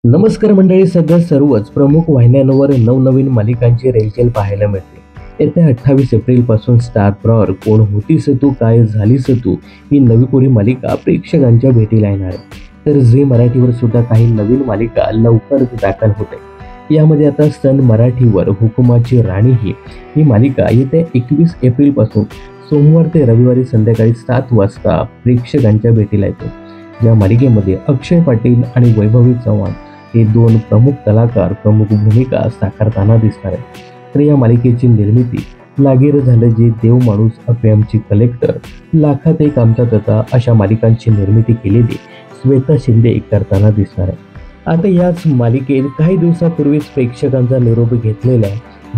नमस्कार मंडळी, सध्या सर्वच प्रमुख वाहिन्यांवर नवनवीन मालिकांची रेलचेल पाहायला मिळते। येत्या 28 एप्रिल पासून स्टार प्रवाहवर कोण होतीस तू काय झालीस तू ही नवी कोरी मालिका प्रेक्षकांच्या भेटीला येणार आहे। तर झी मराठीवर सुद्धा काही नवीन मालिका लवकरच दाखल होत आहे। यामध्ये आता सन मराठीवर हुकुमाची राणी ही मालिका येत्या 21 एप्रिल पासून सोमवार ते रविवारी संध्याकाळी 7 वाजता प्रेक्षकांच्या भेटीला येते। या मालिकेमध्ये अक्षय पाटील आणि वैभवी चव्हाण हे दोन प्रमुख कलाकार प्रमुख भूमिका साकारताना दिसणार आहेत। तर या मालिकेची निर्मिती लागेर झालं जे देव माणूस, अफेयमची कलेक्टर, लाखात एक आमचा तथा अशा मालिकांची निर्मिती केलेली श्वेता शिंदे करताना दिसणार आहे। आता याच मालिकेत काही दिवसापूर्वीच प्रेक्षकांचा निरोप घेतलेल्या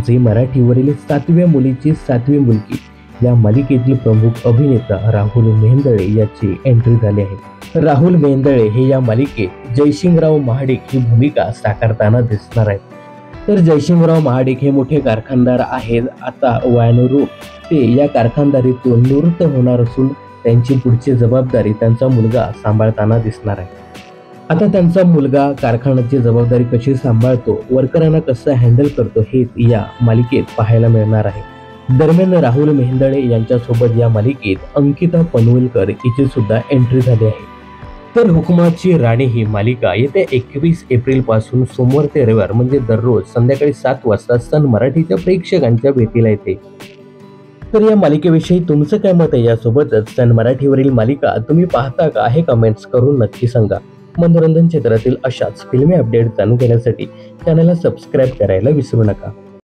झी मराठीवरील 7व्या मुलीची 7वी मुलगी या मालिकेतील प्रमुख अभिनेता राहुल मेहेंदळे याची एंट्री झाली आहे। राहुल मेहेंदळे हे या मालिकेत जयसिंगराव महाडिक ही भूमिका साकारताना दिसणार आहेत। तर जयसिंगराव महाडिक हे मोठे कारखानदार आहेत। आता वयानुरूप ते या कारखानदारीतून निवृत्त होणार असून त्यांची पुढची जबाबदारी त्यांचा मुलगा सांभाळताना दिसणार आहे। आता त्यांचा मुलगा कारखान्याची जबाबदारी कशी सांभाळतो, वर्करांना कसं हँडल करतो हे या मालिकेत पाहायला मिळणार आहे। दरम्यान राहुल मेहेंदळे यांच्यासोबत या मालिकेत अंकिता पनवेलकर हिची सुद्धा एंट्री झाली आहे। तर हुकुमाची राणी ही मालिका येत्या 21 एप्रिल पासून सोमवार ते रविवार म्हणजे दररोज संध्याकाळी 7 वाजता सन मराठीच्या प्रेक्षकांच्या भेटीला येते। तर या मालिकेविषयी तुमचं काय मत आहे? यासोबतच सन मराठीवरील मालिका तुम्ही पाहता का हे कमेंट्स करून नक्की सांगा। मनोरंजन क्षेत्रातील अशाच फिल्मी अपडेट जाणून घेण्यासाठी चॅनलला सबस्क्राईब करायला विसरू नका।